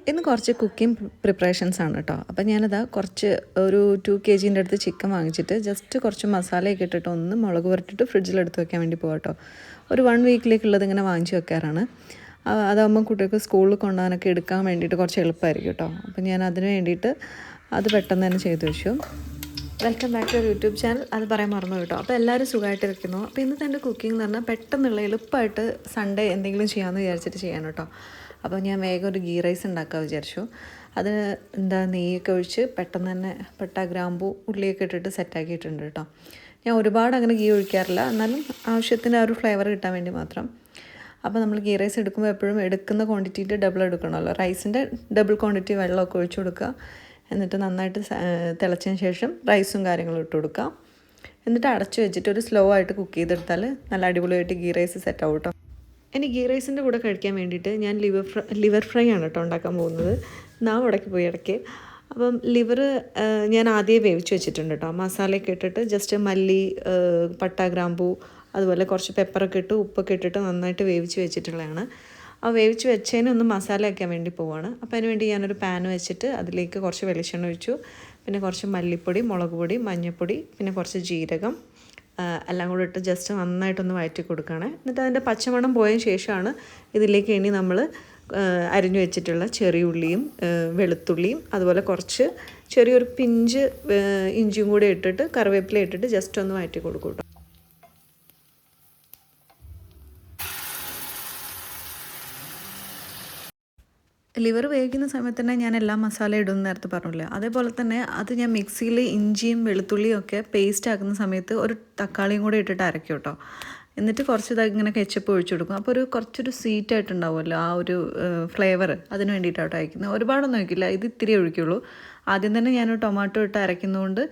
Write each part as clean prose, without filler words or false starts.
ഇന്ന് കുറച്ച് cooking preparations ആണ് കേട്ടോ. അപ്പോൾ ഞാനതാ കുറച്ച് ഒരു 2 kg അടുത്ത് ചിക്കൻ വാങ്ങിച്ചിട്ട് ജസ്റ്റ് കുറച്ച് മസാലയൊക്കെ ഇട്ടിട്ട് ഒന്ന് മുളക് പുരട്ടിട്ട് ഫ്രിഡ്ജിലെടുത്ത് വെക്കാൻ വേണ്ടി പോകാം കേട്ടോ. ഒരു 1 വീക്കിലേക്കുള്ളത് ഇങ്ങനെ വാങ്ങിച്ച് വെക്കാറാണ്. അതാകുമ്പോൾ കുട്ടികൾക്ക് സ്കൂളിൽ കൊണ്ടുപോകാനൊക്കെ എടുക്കാൻ വേണ്ടിയിട്ട് കുറച്ച് എളുപ്പമായിരിക്കും കേട്ടോ. അപ്പോൾ ഞാൻ അതിന് വേണ്ടിയിട്ട് അത് പെട്ടെന്ന് തന്നെ ചെയ്തു വെച്ചു. Welcome back to YouTube channel. അത് പറയാൻ മറന്നു കേട്ടോ. അപ്പോൾ എല്ലാവരും സുഖമായിട്ടിരിക്കുന്നു. അപ്പോൾ ഇന്നത്തെ എൻ്റെ കുക്കിംഗ് എന്ന് പറഞ്ഞാൽ പെട്ടെന്നുള്ള എളുപ്പമായിട്ട് സൺഡേ എന്തെങ്കിലും ചെയ്യാമെന്ന് വിചാരിച്ചിട്ട് ചെയ്യാൻ കേട്ടോ. അപ്പോൾ ഞാൻ വേഗം ഒരു ഗീ റൈസ് ഉണ്ടാക്കാൻ വിചാരിച്ചു. അത് നെയ്യൊക്കെ ഒഴിച്ച് പെട്ടെന്ന് തന്നെ പട്ട, ഗ്രാമ്പൂ, ഉള്ളിയൊക്കെ ഇട്ടിട്ട് സെറ്റാക്കിയിട്ടുണ്ട് കേട്ടോ. ഞാൻ ഒരുപാട് അങ്ങനെ ഗീ ഒഴിക്കാറില്ല, എന്നാലും ആവശ്യത്തിന് ആ ഒരു ഫ്ലേവർ കിട്ടാൻ വേണ്ടി മാത്രം. അപ്പോൾ നമ്മൾ ഗീ റൈസ് എടുക്കുമ്പോൾ എപ്പോഴും എടുക്കുന്ന ക്വാണ്ടിറ്റിയിട്ട് ഡബിൾ എടുക്കണമല്ലോ. റൈസിൻ്റെ ഡബിൾ ക്വാണ്ടിറ്റി വെള്ളമൊക്കെ ഒഴിച്ച് കൊടുക്കുക. എന്നിട്ട് നന്നായിട്ട് തിളച്ചതിന് ശേഷം റൈസും കാര്യങ്ങളും ഇട്ട് കൊടുക്കുക. എന്നിട്ട് അടച്ചു വെച്ചിട്ട് ഒരു സ്ലോ ആയിട്ട് കുക്ക് ചെയ്തെടുത്താൽ നല്ല അടിപൊളിയായിട്ട് ഗീ റൈസ് സെറ്റ് ആവും കേട്ടോ. ഇനി ഗീ റൈസിൻ്റെ കൂടെ കഴിക്കാൻ വേണ്ടിയിട്ട് ഞാൻ ലിവർ ഫ്രൈ ആണ് കേട്ടോ ഉണ്ടാക്കാൻ പോകുന്നത്. നാം ഇടയ്ക്ക് പോയി ഇടയ്ക്ക്. അപ്പം ലിവർ ഞാൻ ആദ്യമേ വേവിച്ച് വെച്ചിട്ടുണ്ട് കേട്ടോ. മസാലയൊക്കെ ഇട്ടിട്ട് ജസ്റ്റ് മല്ലി, പട്ട, ഗ്രാമ്പൂ, അതുപോലെ കുറച്ച് പെപ്പറൊക്കെ ഇട്ട് ഉപ്പൊക്കെ ഇട്ടിട്ട് നന്നായിട്ട് വേവിച്ച് വെച്ചിട്ടുള്ളതാണ്. ആ വേവിച്ച് വെച്ചതിന് ഒന്ന് മസാല വയ്ക്കാൻ വേണ്ടി പോവാണ്. അപ്പോൾ അതിന് വേണ്ടി ഞാനൊരു പാൻ വെച്ചിട്ട് അതിലേക്ക് കുറച്ച് വെളിച്ചെണ്ണ ഒഴിച്ചു. പിന്നെ കുറച്ച് മല്ലിപ്പൊടി, മുളക് പൊടി, മഞ്ഞൾപ്പൊടി, പിന്നെ കുറച്ച് ജീരകം എല്ലാം കൂടെ ഇട്ട് ജസ്റ്റ് നന്നായിട്ടൊന്ന് വഴറ്റി കൊടുക്കുകയാണ്. എന്നിട്ട് അതിൻ്റെ പച്ചമണം പോയതിന് ശേഷമാണ് ഇതിലേക്ക് ഇനി നമ്മൾ അരിഞ്ഞു വെച്ചിട്ടുള്ള ചെറിയ ഉള്ളിയും വെളുത്തുള്ളിയും അതുപോലെ കുറച്ച് ചെറിയൊരു പിഞ്ച് ഇഞ്ചിയും കൂടി ഇട്ടിട്ട് കറിവേപ്പില ഇട്ടിട്ട് ജസ്റ്റ് ഒന്ന് വഴറ്റി കൊടുക്കും കേട്ടോ. ലിവർ വേവിക്കുന്ന സമയത്ത് തന്നെ ഞാൻ എല്ലാ മസാല ഇടുമെന്ന് നേരത്തെ പറഞ്ഞില്ല. അതേപോലെ തന്നെ അത് ഞാൻ മിക്സിയിൽ ഇഞ്ചിയും വെളുത്തുള്ളിയും ഒക്കെ പേസ്റ്റ് ആക്കുന്ന സമയത്ത് ഒരു തക്കാളിയും കൂടെ ഇട്ടിട്ട് അരയ്ക്കും കേട്ടോ. എന്നിട്ട് കുറച്ച് ഇങ്ങനെ കെച്ചപ്പ് ഒഴിച്ചു കൊടുക്കും. അപ്പോൾ കുറച്ചൊരു സ്വീറ്റ് ആയിട്ടുണ്ടാവുമല്ലോ ആ ഒരു ഫ്ലേവർ, അതിന് വേണ്ടിയിട്ടാണ് അയക്കുന്നത്. ഒരുപാടൊന്നും ഒഴിക്കില്ല, ഇത് ഇത്തിരി ഒഴിക്കുള്ളൂ. ആദ്യം തന്നെ ഞാൻ ടൊമാറ്റോ ഇട്ട് അരയ്ക്കുന്നതുകൊണ്ട്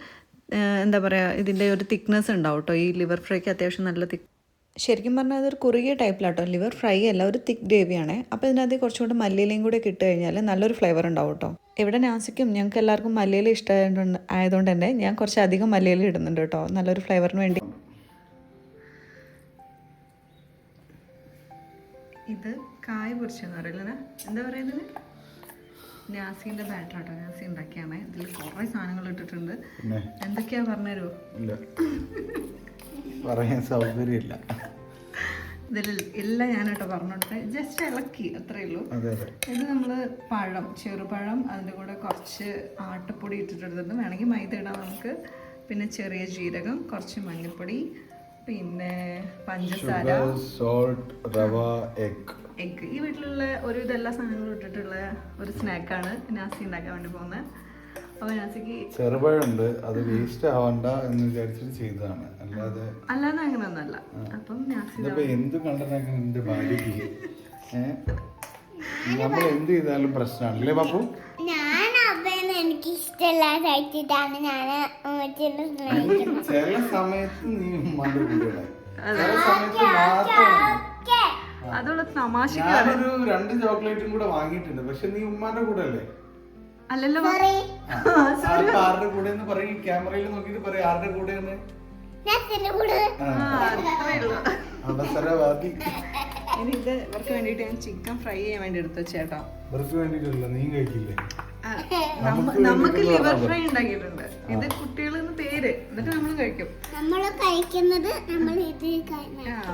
എന്താ പറയുക, ഇതിൻ്റെ ഒരു തിക്നെസ് ഉണ്ടാവും കേട്ടോ. ഈ ലിവർ ഫ്രൈക്ക് അത്യാവശ്യം നല്ല ശരിക്കും പറഞ്ഞാൽ അതൊരു കുറുകിയ ടൈപ്പിലാട്ടോ. ലിവർ ഫ്രൈ അല്ല, ഒരു തിക്ക് ഗ്രേവിയാണ്. അപ്പോൾ ഇതിനകത്ത് കുറച്ചുകൂടെ മല്ലിയിലയും കൂടെ ഇട്ട് കഴിഞ്ഞാൽ നല്ലൊരു ഫ്ലേവർ ഉണ്ടാവും കേട്ടോ. ഇവിടെ നാസിക്കും ഞങ്ങൾക്ക് എല്ലാവർക്കും മല്ലിയില ഇഷ്ടമായതുകൊണ്ട് തന്നെ ഞാൻ കുറച്ച് അധികം മല്ലിയില ഇടുന്നുണ്ട് കേട്ടോ, നല്ലൊരു ഫ്ലേവറിന് വേണ്ടി. ഇത് കായ പൊരിച്ചെന്ന് പറയില്ല, എന്താ പറയുന്നത്, നാസിൻ്റെ ബാറ്റർ കേട്ടോ. നാസി ഉണ്ടാക്കിയാണ്. ഇതിൽ കുറേ സാധനങ്ങൾ ഇട്ടിട്ടുണ്ട്. എന്തൊക്കെയാ പറഞ്ഞുതരുമോ? പറയാൻ സൗകര്യമില്ല. ഇതിൽ എല്ലാം ഞാനായിട്ട് പറഞ്ഞോട്ടെ, ജസ്റ്റ് ഇളക്കി അത്രയേ ഉള്ളൂ. ഇത് നമ്മൾ പഴം, ചെറുപഴം, അതിൻ്റെ കൂടെ കുറച്ച് ആട്ടപ്പൊടി ഇട്ടിട്ടെടുത്തിട്ട് വേണമെങ്കിൽ മൈദ ഇടാം നമുക്ക്. പിന്നെ ചെറിയ ജീരകം, കുറച്ച് മഞ്ഞൾപ്പൊടി, പിന്നെ പഞ്ചസാര, സോൾട്ട്, റവ, എഗ്. ഈ വീട്ടിലുള്ള ഒരു ഇതെല്ലാ സാധനങ്ങളും ഇട്ടിട്ടുള്ള ഒരു സ്നാക്കാണ് നാസി ഉണ്ടാക്കാൻ വേണ്ടി പോകുന്നത്. അപ്പോൾ നാസിക്ക് ചെറുപഴുണ്ട്, അത് വേസ്റ്റ് ആവണ്ട എന്ന് വിചാരിച്ചിട്ട് ചെയ്തതാണ്, അല്ലാതെ അങ്ങനെയൊന്നല്ല. അപ്പം എന്ത് കണ്ടനാക്കണം എന്റെ ഭാര്യക്ക്. നമ്മൾ എന്ത് ചെയ്താലും പ്രശ്നമാണ് അല്ലേ പാപ്പു? എനിക്ക് ഇഷ്ടമില്ലാതായിട്ടാണ് ഞാൻ ചില സമയത്ത് നീ ഉമ്മാന്റെ കൂടെയാണ്, ചില സമയത്ത് മാത്രം. അതുള്ള തമാശ. ഞാനൊരു 2 ചോക്ലേറ്റും കൂടെ വാങ്ങിയിട്ടുണ്ട്, പക്ഷെ നീ ഉമ്മാന്റെ കൂടെ അല്ലേ? അല്ലല്ലോ, ആരുടെ കൂടെ എന്ന് പറയും, ക്യാമറയിൽ നോക്കിട്ട് പറയും ആരുടെ കൂടെയാണ്. അവസരവാദി. ഇനി ഇത് ഇവർക്ക് വേണ്ടിട്ട് ഞാൻ ചിക്കൻ ഫ്രൈ ചെയ്യാൻ വേണ്ടി എടുത്തു വെച്ചേട്ടോ. ഇവർക്ക് വേണ്ടിട്ടല്ല, നീ കഴിക്കില്ലേ? നമുക്ക് ലിവർ ഫ്രൈ ഉണ്ടാക്കിയിട്ടുണ്ട്. ഇത് കുട്ടികളെന്ന് പേര്, എന്നിട്ട് നമ്മൾ കഴിക്കും.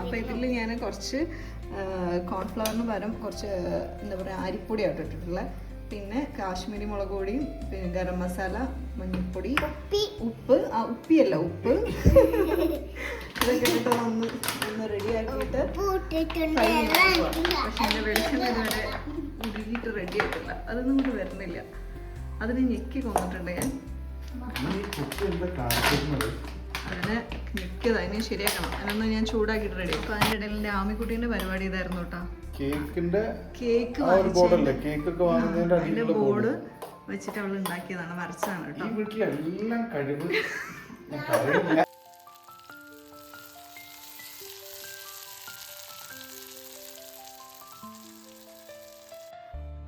അപ്പൊ ഇതിൽ ഞാൻ കുറച്ച് കോൺഫ്ലവറിന് പകരം കുറച്ച് എന്താ പറയുക അരിപ്പൊടിയായിട്ട് ഇട്ടിട്ടുള്ളത്. പിന്നെ കാശ്മീരി മുളക് പൊടിയും, പിന്നെ ഗരം മസാല, മഞ്ഞൾപ്പൊടി, ഉപ്പ്, ഉപ്പിയല്ല ഉപ്പ്, ഇതൊക്കെ ഇട്ടിട്ട് ഒന്ന് റെഡിയാക്കിയിട്ട് ഫ്രൈ ചെയ്യാൻ. പക്ഷെ എൻ്റെ വെളിച്ചെണ്ണ ഇതുവരെ ഉരുകിയിട്ട് റെഡി ആയിട്ടില്ല, അതൊന്നും കൊണ്ട് വരുന്നില്ല. അതിന് ഞെക്കി കൊന്നിട്ടുണ്ട് ഞാൻ. അതിനെ ഞെക്കിയത്, അതിനെ ശരിയാക്കണം. അതിനൊന്ന് ഞാൻ ചൂടാക്കിയിട്ട് റെഡി. അപ്പൊ അതിൻ്റെ ഇടയിൽ എൻ്റെ ആമിക്കുട്ടീൻ്റെ പരിപാടി ഇതായിരുന്നു കേട്ടോ. കേക്ക് അതിന്റെ ബോർഡ് വെച്ചിട്ട് അവള് ഉണ്ടാക്കിയതാണ്, വരച്ചതാണ് കേട്ടോ.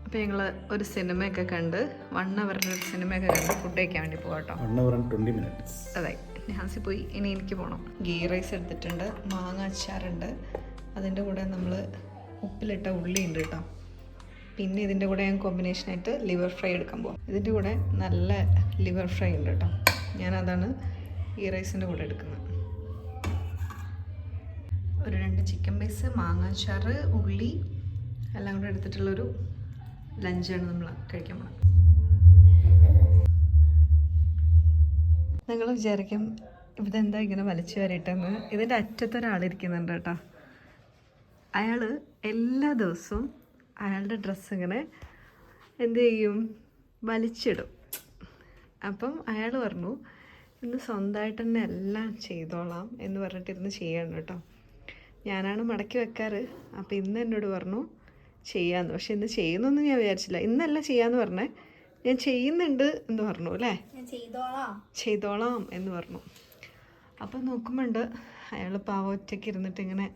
അപ്പൊ ഞങ്ങള് ഒരു സിനിമയൊക്കെ കണ്ട് 1 അവറിന്റെ ഒരു സിനിമയൊക്കെ കണ്ട് ഫുഡ് കഴിക്കാൻ വേണ്ടി പോകാട്ടോ. 1 hour and 20 minutes. അതെ, ഹാസി പോയി. ഇനി എനിക്ക് പോകണം. ഗീ റൈസ് എടുത്തിട്ടുണ്ട്, മാങ്ങ അച്ചാറുണ്ട്, അതിൻ്റെ കൂടെ നമ്മൾ ഉപ്പിലിട്ട ഉള്ളി ഉണ്ട് കേട്ടോ. പിന്നെ ഇതിൻ്റെ കൂടെ ഞാൻ കോമ്പിനേഷനായിട്ട് ലിവർ ഫ്രൈ എടുക്കാൻ പോകും. ഇതിൻ്റെ കൂടെ നല്ല ലിവർ ഫ്രൈ ഉണ്ട് കേട്ടോ. ഞാനതാണ് ഈ റൈസിൻ്റെ കൂടെ എടുക്കുന്നത്. ഒരു 2 ചിക്കൻ പീസ്, മാങ്ങാച്ചാറ്, ഉള്ളി എല്ലാം കൂടെ എടുത്തിട്ടുള്ളൊരു ലഞ്ചാണ് നമ്മൾ കഴിക്കാൻ പോകുന്നത്. നിങ്ങൾ വിചാരിക്കും ഇതെന്താ ഇങ്ങനെ വലിച്ചു വരട്ടെന്ന്. ഇതിൻ്റെ അറ്റത്തൊരാളിരിക്കുന്നുണ്ട് കേട്ടോ. അയാൾ എല്ലാ ദിവസവും അയാളുടെ ഡ്രസ്സ് ഇങ്ങനെ എന്ത് ചെയ്യും, വലിച്ചിടും. അപ്പം അയാൾ പറഞ്ഞു ഇന്ന് സ്വന്തമായിട്ട് തന്നെ എല്ലാം ചെയ്തോളാം എന്ന് പറഞ്ഞിട്ടിരുന്ന് ചെയ്യണം കേട്ടോ. ഞാനാണ് മടക്കി വെക്കാറ്. അപ്പം ഇന്ന് എന്നോട് പറഞ്ഞു ചെയ്യാമെന്ന്. പക്ഷെ ഇന്ന് ചെയ്യുന്നൊന്നും ഞാൻ വിചാരിച്ചില്ല. ഇന്നല്ല ചെയ്യാമെന്ന് പറഞ്ഞേ, ഞാൻ ചെയ്യുന്നുണ്ട് എന്ന് പറഞ്ഞു അല്ലേ, ചെയ്തോളാം എന്ന് പറഞ്ഞു. അപ്പം നോക്കുമ്പോണ്ട് അയാൾ പാവം ഒറ്റയ്ക്ക് ഇരുന്നിട്ട് ഇങ്ങനെ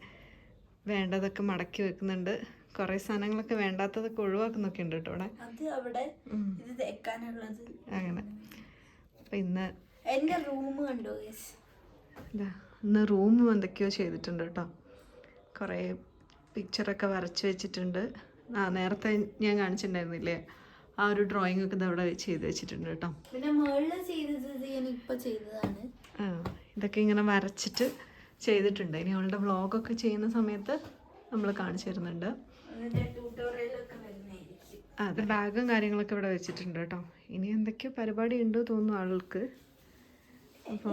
വേണ്ടതൊക്കെ മടക്കി വെക്കുന്നുണ്ട്. കുറേ സാധനങ്ങളൊക്കെ വേണ്ടാത്തതൊക്കെ ഒഴിവാക്കുന്നൊക്കെ ഉണ്ട് കേട്ടോ അവിടെ. അങ്ങനെ അപ്പം ഇന്ന് എൻ്റെ റൂം കണ്ടോ? ഇന്ന് റൂം എന്തൊക്കെയോ ചെയ്തിട്ടുണ്ട് കേട്ടോ. കുറേ പിക്ചറൊക്കെ വരച്ച് വെച്ചിട്ടുണ്ട്. നേരത്തെ ഞാൻ കാണിച്ചിട്ടുണ്ടായിരുന്നില്ലേ, ആ ഒരു ഡ്രോയിങ് ഒക്കെ ഇതവിടെ ചെയ്ത് വെച്ചിട്ടുണ്ട് കേട്ടോ. പിന്നെ മുകളിൽ ചെയ്തത് ഞാനിപ്പോൾ ചെയ്തതാണ്. ഇതൊക്കെ ഇങ്ങനെ വരച്ചിട്ട് ചെയ്തിട്ടുണ്ട്. ഇനി അവളുടെ വ്ളോഗൊക്കെ ചെയ്യുന്ന സമയത്ത് നമ്മൾ കാണിച്ചു തരുന്നുണ്ട്. അതെ, ബാഗും കാര്യങ്ങളൊക്കെ ഇവിടെ വെച്ചിട്ടുണ്ട് കേട്ടോ. ഇനി എന്തൊക്കെയോ പരിപാടി ഉണ്ട് തോന്നുന്നു ആൾക്ക്.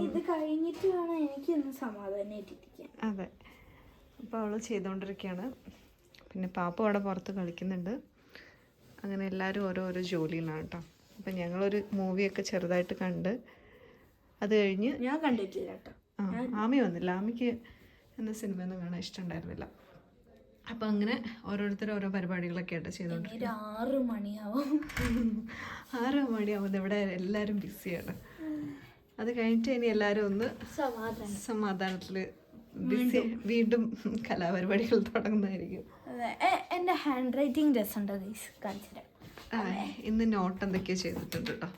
ഇത് കഴിഞ്ഞിട്ട് വേണം എനിക്കൊന്ന് സമാധാനമായിട്ടിരിക്കാൻ. അതെ, അപ്പോൾ അവൾ ചെയ്തുകൊണ്ടിരിക്കുകയാണ്. പിന്നെ പാപ്പ അവിടെ പുറത്ത് കളിക്കുന്നുണ്ട്. അങ്ങനെ എല്ലാവരും ഓരോരോ ജോലിയിലാണ് കേട്ടോ. അപ്പം ഞങ്ങളൊരു മൂവിയൊക്കെ ചെറുതായിട്ട് കണ്ട് അത് കഴിഞ്ഞ് ഞാൻ കണ്ടിട്ടില്ല കേട്ടോ. ആമി വന്നില്ല. ആമിക്ക് എന്ന സിനിമയൊന്നും കാണാൻ ഇഷ്ടമുണ്ടായിരുന്നില്ല. അപ്പം അങ്ങനെ ഓരോരുത്തരും ഓരോ പരിപാടികളൊക്കെ ആയിട്ട് ചെയ്തുകൊണ്ടിരിക്കും. 6 മണിയാവും. 6 മണിയാവുന്നത് ഇവിടെ എല്ലാവരും ബിസിയാണ്. അത് കഴിഞ്ഞിട്ട് ഇനി എല്ലാവരും ഒന്ന് സമാധാനത്തിൽ ബിസി വീണ്ടും കലാപരിപാടികൾ തുടങ്ങുന്നതായിരിക്കും. എൻ്റെ ഹാൻഡ് റൈറ്റിംഗ് രസമുണ്ടോ കാണിച്ചിട്ട്? ഇന്ന് നോട്ട് എന്തൊക്കെയോ ചെയ്തിട്ടുണ്ട് കേട്ടോ.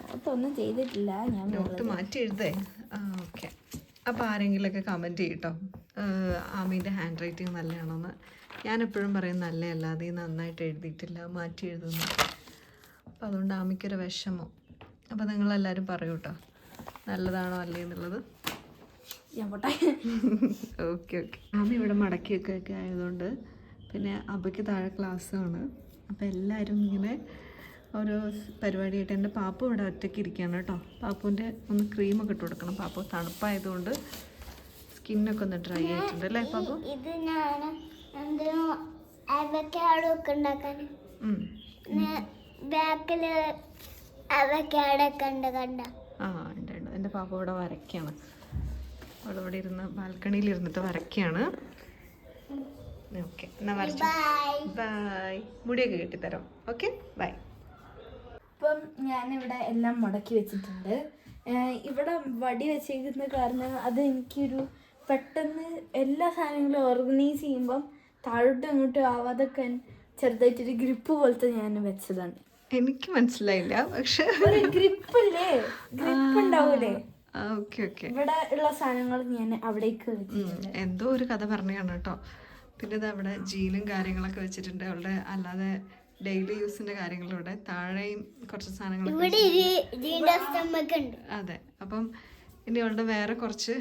നോട്ടൊന്നും ചെയ്തിട്ടില്ല, ഞാൻ നോട്ട് മാറ്റി എഴുതേ. ഓക്കെ, അപ്പോൾ ആരെങ്കിലുമൊക്കെ കമൻറ്റ് ചെയ്യട്ടോ ആമീൻ്റെ ഹാൻഡ് റൈറ്റിംഗ് നല്ലതാണോന്ന്. ഞാൻ എപ്പോഴും പറയും നല്ലതല്ല, അത് നന്നായിട്ട് എഴുതിയിട്ടില്ല, മാറ്റി എഴുതുന്നു. അപ്പോൾ അതുകൊണ്ട് ആമിക്കൊരു വിഷമം. അപ്പോൾ നിങ്ങളെല്ലാവരും പറയൂ കേട്ടോ നല്ലതാണോ അല്ലേ എന്നുള്ളത്. Okay okay. ആമി ഇവിടെ മടക്കിയൊക്കെ ആയതുകൊണ്ട് പിന്നെ അബയ്ക്ക് താഴെ ക്ലാസ്സാണ്. അപ്പോൾ എല്ലാവരും ഇങ്ങനെ ഓരോ പരിപാടിയായിട്ട്. എൻ്റെ പാപ്പു ഇവിടെ ഒറ്റയ്ക്ക് ഇരിക്കുകയാണ് കേട്ടോ. പാപ്പുവിൻ്റെ ഒന്ന് ക്രീമൊക്കെ ഇട്ട് കൊടുക്കണം. പാപ്പു തണുപ്പായതുകൊണ്ട് സ്കിന്നൊക്കെ ഒന്ന് ഡ്രൈ ആയിട്ടുണ്ട് അല്ലേ പാപ്പു? ഇത് ഞാൻ അവക്കാടൊക്കെ ഉണ്ടാക്കാൻ ബാക്കില് അവക്കാടൊക്കെ ഉണ്ട് കണ്ട. ഉണ്ട്. എൻ്റെ പാപ്പ ഇവിടെ വരയ്ക്കാണ്. അവളിവിടെ ഇരുന്ന് ബാൽക്കണിയിൽ ഇരുന്നിട്ട് വരയ്ക്കാണ്. ഓക്കെ, എന്നാൽ വരച്ചു. ബൈ. മുടിയൊക്കെ കെട്ടിത്തരാം. Okay, by. ഇപ്പം ഞാനിവിടെ എല്ലാം മുടക്കി വെച്ചിട്ടുണ്ട്. ഇവിടെ വടി വെച്ചേക്കുന്ന കാരണം അത് എനിക്കൊരു പെട്ടെന്ന് എല്ലാ സാധനങ്ങളും ഓർഗനൈസ് ചെയ്യുമ്പം താഴോട്ടും അങ്ങോട്ടും ആവാതൊക്കെ ചെറുതായിട്ടൊരു ഗ്രിപ്പ് പോലത്തെ ഞാൻ വെച്ചതാണ്. എനിക്ക് മനസ്സിലായില്ല, പക്ഷെ ഒരു ഗ്രിപ്പല്ലേ, ഗ്രിപ്പ് ഉണ്ടാവൂലേ? Okay okay. ഇവിടെ ഉള്ള സാധനങ്ങൾ ഞാൻ അവിടേക്ക് എന്തോ ഒരു കഥ പറഞ്ഞതാണ് കേട്ടോ. പിന്നെ ഇത് അവിടെ ജീനും കാര്യങ്ങളൊക്കെ വെച്ചിട്ടുണ്ട്. അവളുടെ അല്ലാതെ ഡെയിലി യൂസിന്റെ കാര്യങ്ങളിലൂടെ താഴെയും കുറച്ച് സാധനങ്ങളൊക്കെ. അതെ, അപ്പം ഇനി അവളുടെ വേറെ കുറച്ച്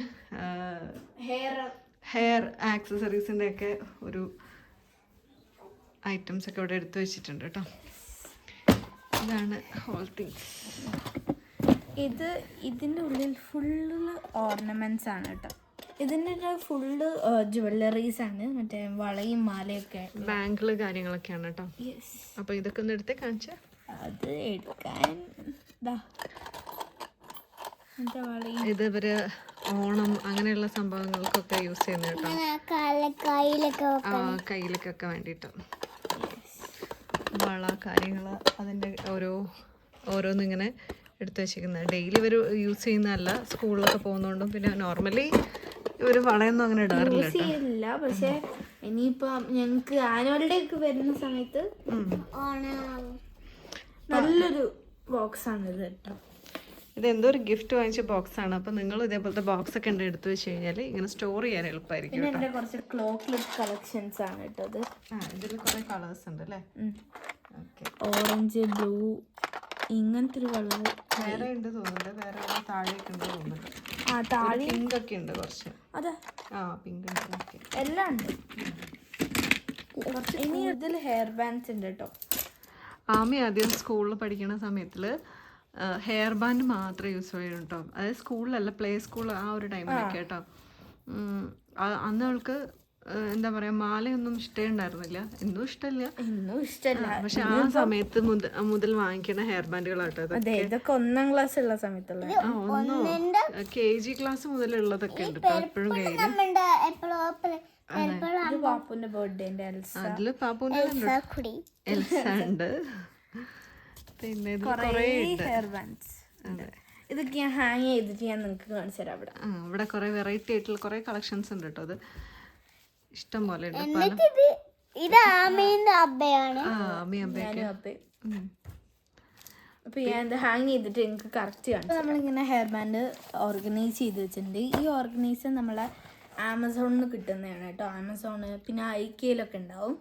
ഹെയർ ആക്സസറീസിൻ്റെ ഒക്കെ ഒരു ഐറ്റംസ് ഒക്കെ ഇവിടെ എടുത്തു വെച്ചിട്ടുണ്ട് കേട്ടോ. ഇതാണ് ഹോൾ തിങ്സ്. ഇതിൻ്റെ ഉള്ളിൽ ഫുള്ള് ഓർണമെന്റ്സ് ആണ് കേട്ടോ. ഇതിൻ്റെ ഫുള്ള് ജ്വല്ലറീസ് ആണ്, മറ്റേ വളയും മാലയൊക്കെ, ബാങ്കിള് കാര്യങ്ങളൊക്കെയാണ് കേട്ടോ. അപ്പൊ ഇതൊക്കെ ഒന്ന് എടുത്തേ കാണിച്ച. അത് എടുക്കാൻ ഇത് ഇവര് ഓണം അങ്ങനെയുള്ള സംഭവങ്ങൾക്കൊക്കെ യൂസ് ചെയ്യുന്ന കേട്ടോ. കയ്യിലൊക്കെ വേണ്ടിയിട്ട് വള കാര്യങ്ങള് അതിൻ്റെ ഓരോന്നിങ്ങനെ എടുത്തു വെച്ചിരിക്കുന്നത്. ഡെയിലി ഇവർ യൂസ് ചെയ്യുന്നതല്ല, സ്കൂളിലൊക്കെ പോകുന്നതുകൊണ്ടും പിന്നെ നോർമലി ഇവർ വളയൊന്നും അങ്ങനെ ഇടാറില്ല. പക്ഷെ ഇനിയിപ്പോ ഞങ്ങക്ക് ആനുവൽ ഡേ ഒക്കെ വരുന്ന സമയത്ത് നല്ലൊരു ബോക്സ് ആണ് ഇത് കേട്ടോ. ഇത് എന്തോ ഒരു ഗിഫ്റ്റ് വാങ്ങിച്ച ബോക്സ് ആണ്. അപ്പോൾ നിങ്ങൾ ഇതേപോലത്തെ ബോക്സ് ഒക്കെ ഉണ്ട് എടുത്തു വെച്ച് കഴിഞ്ഞാൽ ഇങ്ങനെ സ്റ്റോർ ചെയ്യാൻ എളുപ്പമായിരിക്കും. പിന്നെ എൻ്റെ കുറച്ച് ക്ലോ ക്ലിപ്പ് കളക്ഷൻസ് ആണ് കേട്ടത്. ഇതിൽ കുറേ കളേഴ്സ് ഉണ്ട് അല്ലേ? ഓക്കെ. ഓറഞ്ച്, ബ്ലൂ, ഇങ്ങനത്തെ ഒരു കളർ വേറെ ഉണ്ട് തോന്നുന്നുണ്ട്. വേറെ താഴേക്ക് ഉണ്ട് തോന്നുന്നുണ്ട്. താഴെ പിങ്ക് ഒക്കെ ഉണ്ട് കുറച്ച്. അതെ, പിങ്ക് ഉണ്ട്. ഓക്കെ, എല്ലാം ഉണ്ട്. ഇനി ഇതിൽ ഹെയർ ബാൻഡ്സ് ഉണ്ട് കേട്ടോ. ആമി ആദ്യം സ്കൂളിൽ പഠിക്കുന്ന സമയത്തിൽ ഹെയർ ബാൻഡ് മാത്രമേ യൂസ് ചെയ്യൂ കേട്ടോ. അതായത് സ്കൂളിലല്ല, പ്ലേ സ്കൂൾ ആ ഒരു ടൈമിലൊക്കെ കേട്ടോ. അന്ന് അവൾക്ക് എന്താ പറയാ, മാലയൊന്നും ഇഷ്ടമുണ്ടായിരുന്നില്ല. ഇന്നും ഇഷ്ടമല്ല. പക്ഷെ ആ സമയത്ത് മുതൽ വാങ്ങിക്കുന്ന ഹെയർ ബാൻഡുകളാട്ടോ ഇതൊക്കെ 1ാം ക്ലാസ് ഉള്ള സമയത്തുള്ള. KG ക്ലാസ് മുതലുള്ളതൊക്കെ ഉണ്ട് കേട്ടോ എപ്പോഴും കയ്യിൽ. പാപ്പുന്റെ ബർത്ത്ഡേന്റെ അതില് പാപ്പുന്റെ എൽസ ഉണ്ട്. പിന്നെ ഹെയർ ബാൻഡ്സ് ഇതൊക്കെ ഞാൻ ഹാങ് ചെയ്തിട്ട് ഞാൻ നിങ്ങൾക്ക് കാണിച്ചു തരാം. ഇവിടെ കുറെ വെറൈറ്റി ആയിട്ടുള്ള കുറെ കളക്ഷൻസ് ഉണ്ട് കേട്ടോ. അത് ഇഷ്ടം പോലെ ഉണ്ട്. അപ്പൊ ഞാൻ ഇത് ഹാങ് ചെയ്തിട്ട് എനിക്ക് കറക്റ്റ് കാണിച്ചു. നമ്മളിങ്ങനെ ഹെയർ ബാൻഡ് ഓർഗനൈസ് ചെയ്ത് വെച്ചിട്ടുണ്ട്. ഈ ഓർഗനൈസർ നമ്മളെ ആമസോണിൽ നിന്ന് കിട്ടുന്നതാണ് കേട്ടോ. ആമസോണ് പിന്നെ ഐക്കയിലൊക്കെ ഉണ്ടാവും.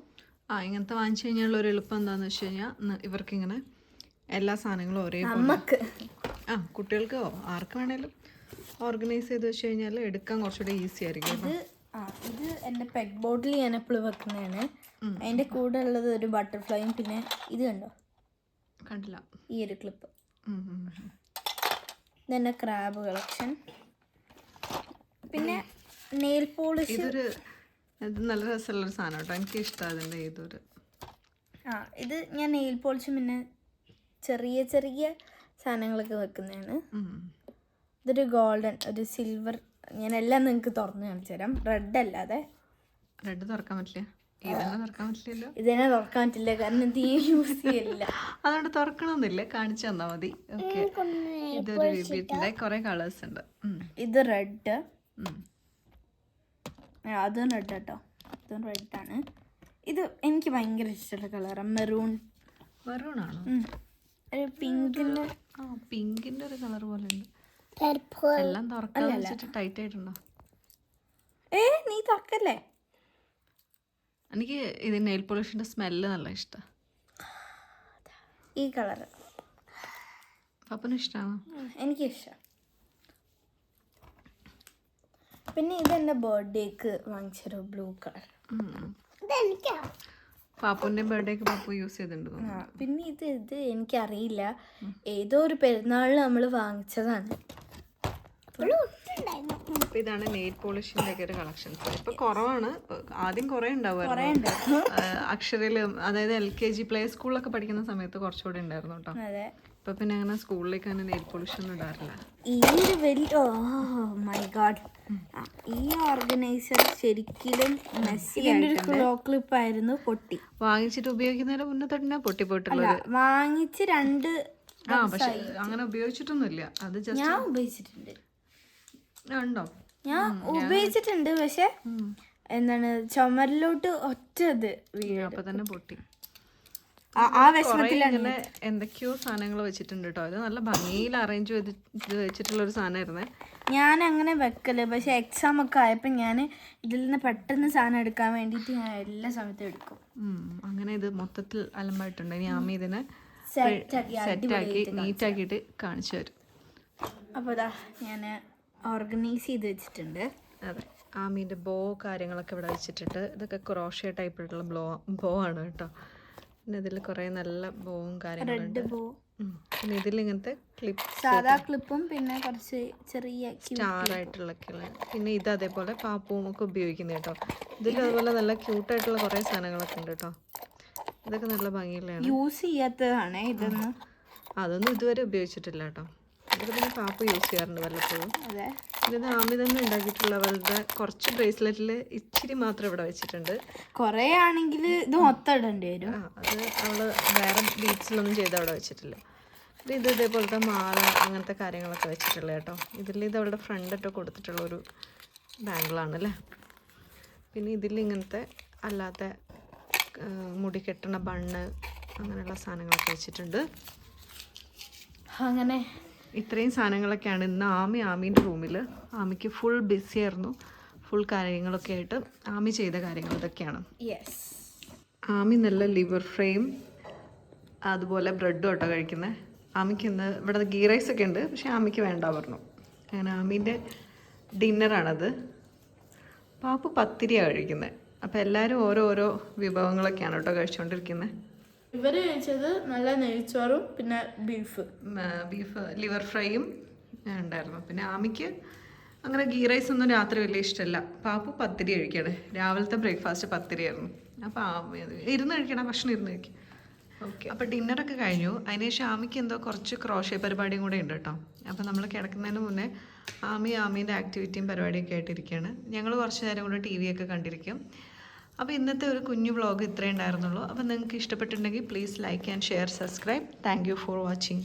ഇങ്ങനത്തെ വാങ്ങിച്ചു കഴിഞ്ഞാൽ ഒരു എളുപ്പം എന്താന്ന് വെച്ച് കഴിഞ്ഞാൽ ഇവർക്കിങ്ങനെ എല്ലാ സാധനങ്ങളും ഒരേ നമുക്ക് കുട്ടികൾക്കോ ആർക്ക് വേണേലും ഓർഗനൈസ് ചെയ്ത് വെച്ച് കഴിഞ്ഞാൽ എടുക്കാൻ കുറച്ചുകൂടെ ഈസി ആയിരിക്കും. ഇത് എൻ്റെ പെറ്റ് ബോട്ടിൽ ഞാൻ എപ്പോഴും വെക്കുന്നതാണ്. അതിൻ്റെ കൂടെ ഉള്ളത് ഒരു ബട്ടർഫ്ലൈയും പിന്നെ ഇത് കണ്ടോ, കണ്ടില്ല ഈ ഒരു ക്ലിപ്പ്. ഇതെന്നെ ക്രാബ് കളക്ഷൻ. പിന്നെ നെയിൽ പോളിഷ്. ഇത് നല്ല രസമുള്ളൊരു സാധനം കേട്ടോ, എനിക്ക് ഇഷ്ടം അതിൻ്റെ ഇതൊരു. ഇത് ഞാൻ നെയിൽ പോളിഷും പിന്നെ ചെറിയ ചെറിയ സാധനങ്ങളൊക്കെ വെക്കുന്നതാണ്. ഇതൊരു ഗോൾഡൻ, ഒരു സിൽവർ. ഞാൻ എല്ലാം നിങ്ങൾക്ക് തുറന്ന് കാണിച്ചു തരാം. റെഡ് അല്ലാതെ. റെഡ് തുറക്കാൻ പറ്റില്ല, ഇതന്നെ തുറക്കാൻ പറ്റില്ലല്ലോ. ഇതിനെ തുറക്കാൻ പറ്റില്ല കാരണം ഇത് യൂസ് ചെയ്യില്ല. അതുകൊണ്ട് തുറക്കണമെന്നില്ല, കാണിച്ചു തന്നാൽ മതി. ഓക്കെ, ഇതൊരു വിവിധ കുറെ കളേഴ്സ് ഉണ്ട്. ഇത് റെഡ്, അതും റെഡ് കേട്ടോ. ഇതും റെഡാണ്. ഇത് എനിക്ക് ഭയങ്കര ഇഷ്ടമുള്ള കളറാണ്. മെറൂൺ ആണോ? ഒരു പിങ്കിൻ്റെ പിങ്കിന്റെ ഒരു കളർ പോലെ ഉണ്ട്. എല്ലാം തുറക്കാൻ വെച്ചിട്ട് ടൈറ്റ് ആയിട്ടുണ്ടോ? നീ തുറക്കല്ലേ. എനിക്ക് ഇത് നെയിൽ പോളിഷിന്റെ സ്മെല്ല് നല്ല ഇഷ്ടമാണ്. ഈ കളറ് പപ്പനും ഇഷ്ടമാണോ? എനിക്കിഷ്ടം. പിന്നെ ഇതെൻ്റെ ബർത്ത്ഡേക്ക് വാങ്ങിച്ചൊരു ബ്ലൂ കളർ. പാപ്പുന്റെ ബർത്ത്ഡേക്ക് പാപ്പു യൂസ് ചെയ്തിട്ടുണ്ടോ? പിന്നെ ഇത് എനിക്കറിയില്ല, ഏതോ ഒരു പെരുന്നാളിൽ നമ്മൾ വാങ്ങിച്ചതാണ്. ഇതാണ് നെയിൽ പോളിഷിന്റെ ഒക്കെ ഒരു കളക്ഷൻസ്. ഇപ്പൊ കുറവാണ്, ആദ്യം കുറെ ഉണ്ടാവുമായിരുന്നു. അക്ഷരയില്, അതായത് LKG പ്ലേ സ്കൂളിലൊക്കെ പഠിക്കുന്ന സമയത്ത് കുറച്ചുകൂടെ ഉണ്ടായിരുന്നു കേട്ടോ. ഇപ്പൊ പിന്നെ അങ്ങനെ സ്കൂളിലേക്ക് അങ്ങനെ നെയിൽ പോളിഷ് ഒന്നും ഇടാറില്ല. ഈ ഒരു വലിയ മൈ ഗോഡ്, ഈ ഓർഗനൈസർ ശരിക്കും ക്ലോ ക്ലിപ്പ് ആയിരുന്നു, പൊട്ടി. വാങ്ങിച്ചിട്ട് ഉപയോഗിക്കുന്നതിന് മുന്നേ തന്നെ പൊട്ടി പോയിട്ടുള്ളത്. വാങ്ങിച്ച് 2 പക്ഷെ അങ്ങനെ ഉപയോഗിച്ചിട്ടൊന്നുമില്ല. അത് ജസ്റ്റ് ഞാൻ ഉപയോഗിച്ചിട്ടുണ്ട്. ഉണ്ടോ? ഞാൻ ഉപയോഗിച്ചിട്ടുണ്ട്, പക്ഷെ എന്താണ് ചുമരിലോട്ട് ഒറ്റ ഇത് വീഴും, അപ്പൊ തന്നെ പൊട്ടി. ആ വിഷമത്തിലാണ്. എന്തൊക്കെയോ സാധനങ്ങൾ വെച്ചിട്ടുണ്ട് കേട്ടോ. ഇത് നല്ല ഭംഗിയിൽ അറേഞ്ച് ചെയ്ത് വെച്ചിട്ടുള്ള ഒരു സാധനമായിരുന്നേ. ഞാൻ അങ്ങനെ വെക്കല്, പക്ഷെ എക്സാം ഒക്കെ ആയപ്പോൾ ഞാൻ ഇതിൽ നിന്ന് പെട്ടെന്ന് സാധനം എടുക്കാൻ വേണ്ടിയിട്ട് ഞാൻ എല്ലാ സമയത്തും എടുക്കും. അങ്ങനെ ഇത് മൊത്തത്തിൽ അലമ്പായിട്ടുണ്ട്. ഇനി ആമി ഇതിനെ സെറ്റാക്കി നീറ്റാക്കിയിട്ട് കാണിച്ചു തരും. അപ്പോൾ ഇതാ ഞാൻ ഓർഗനൈസ് ചെയ്ത് വെച്ചിട്ടുണ്ട്. അതെ, ആമീൻ്റെ ബോ കാര്യങ്ങളൊക്കെ ഇവിടെ വെച്ചിട്ടുണ്ട്. ഇതൊക്കെ ക്രോഷ്യ ടൈപ്പിലുള്ള ബോ ആണ് കേട്ടോ. പിന്നെ ഇതിൽ കുറേ നല്ല ബോവും കാര്യങ്ങളുണ്ട്. പിന്നെ ഇതിൽ ഇങ്ങനത്തെ ക്ലിപ്പ്, സാധാ ക്ലിപ്പും പിന്നെ കുറച്ച് ചെറിയ സ്റ്റാറായിട്ടുള്ളൊക്കെയുള്ള. പിന്നെ ഇത് അതേപോലെ പാപ്പും ഒക്കെ ഉപയോഗിക്കുന്നത് കേട്ടോ. ഇതിൽ അതുപോലെ നല്ല ക്യൂട്ടായിട്ടുള്ള കുറേ സാധനങ്ങളൊക്കെ ഉണ്ട് കേട്ടോ. ഇതൊക്കെ നല്ല ഭംഗിയുള്ളതാണ്. യൂസ് ചെയ്യാത്തതാണ് ഇതൊന്നും. അതൊന്നും ഇതുവരെ ഉപയോഗിച്ചിട്ടില്ല കേട്ടോ. ഇതൊക്കെ പിന്നെ പാപ്പ യൂസ് ചെയ്യാറുണ്ട് വല്ലപ്പോഴും. ഇത് ആമി തന്നെ ഉണ്ടാക്കിയിട്ടുള്ള അവളുടെ കുറച്ച് ബ്രേസ്ലെറ്റിൽ ഇച്ചിരി മാത്രം ഇവിടെ വെച്ചിട്ടുണ്ട്. കുറേ ആണെങ്കിൽ ഇത് മൊത്തം ഇടേണ്ടി വരും. അത് അവള് വേറെ ബീച്ചിലൊന്നും ചെയ്ത് അവിടെ വെച്ചിട്ടില്ല. ഇത് ഇതേപോലത്തെ മാല അങ്ങനത്തെ കാര്യങ്ങളൊക്കെ വെച്ചിട്ടുള്ള കേട്ടോ. ഇത് അവളുടെ ഫ്രണ്ടൊക്കെ കൊടുത്തിട്ടുള്ള ഒരു ബാങ്കിളാണ് അല്ലേ. പിന്നെ ഇതിൽ ഇങ്ങനത്തെ അല്ലാത്ത മുടി കെട്ടണ ബണ്ണ് അങ്ങനെയുള്ള സാധനങ്ങളൊക്കെ വെച്ചിട്ടുണ്ട്. അങ്ങനെ ഇത്രയും സാധനങ്ങളൊക്കെയാണ് ഇന്ന് ആമീൻ്റെ റൂമിൽ. ആമിക്ക് ഫുൾ ബിസി ആയിരുന്നു. ഫുൾ കാര്യങ്ങളൊക്കെ ആയിട്ട് ആമി ചെയ്ത കാര്യങ്ങൾ ഇതൊക്കെയാണ്. യെസ്, ആമി നല്ല ലിവർ ഫ്രൈയും അതുപോലെ ബ്രെഡും കേട്ടോ കഴിക്കുന്നത്. ആമിക്ക് ഇന്ന് ഇവിടെ ഗീ റൈസ് ഒക്കെ ഉണ്ട്, പക്ഷേ ആമിക്ക് വേണ്ട പറഞ്ഞു. അങ്ങനെ ആമീൻ്റെ ഡിന്നറാണത്. പാപ്പു പത്തിരിയാണ് കഴിക്കുന്നത്. അപ്പോൾ എല്ലാവരും ഓരോരോ വിഭവങ്ങളൊക്കെയാണ് കേട്ടോ കഴിച്ചുകൊണ്ടിരിക്കുന്നത്. ഇവർ കഴിച്ചത് നല്ല നെയ്ച്ചോറും പിന്നെ ബീഫ് ലിവർ ഫ്രൈയും ഉണ്ടായിരുന്നു. പിന്നെ ആമിക്ക് അങ്ങനെ ഗീ റൈസ് ഒന്നും രാത്രി വലിയ ഇഷ്ടമല്ല. പാപ്പു പത്തിരി കഴിക്കുകയാണ്. രാവിലത്തെ ബ്രേക്ക്ഫാസ്റ്റ് പത്തിരിയായിരുന്നു. അപ്പോൾ ഇരുന്ന് കഴിക്കണം, ഭക്ഷണം ഇരുന്ന് കഴിക്കും. ഓക്കെ, അപ്പോൾ ഡിന്നറൊക്കെ കഴിഞ്ഞു. അതിനുശേഷം ആമിക്ക് എന്തോ കുറച്ച് ക്രോഷേ പരിപാടിയും കൂടെ ഉണ്ട് കേട്ടോ. അപ്പോൾ നമ്മൾ കിടക്കുന്നതിന് മുന്നേ ആമീൻ്റെ ആക്ടിവിറ്റിയും പരിപാടിയൊക്കെ ആയിട്ടിരിക്കുകയാണ്. ഞങ്ങൾ കുറച്ച് നേരം കൂടെ TV ഒക്കെ കണ്ടിരിക്കും. അപ്പോൾ ഇന്നത്തെ ഒരു കുഞ്ഞു വ്ളോഗ് ഇത്രയേ ഉണ്ടായിരുന്നുള്ളൂ. അപ്പോൾ നിങ്ങൾക്ക് ഇഷ്ടപ്പെട്ടിട്ടുണ്ടെങ്കിൽ please like and share, subscribe. Thank you for watching.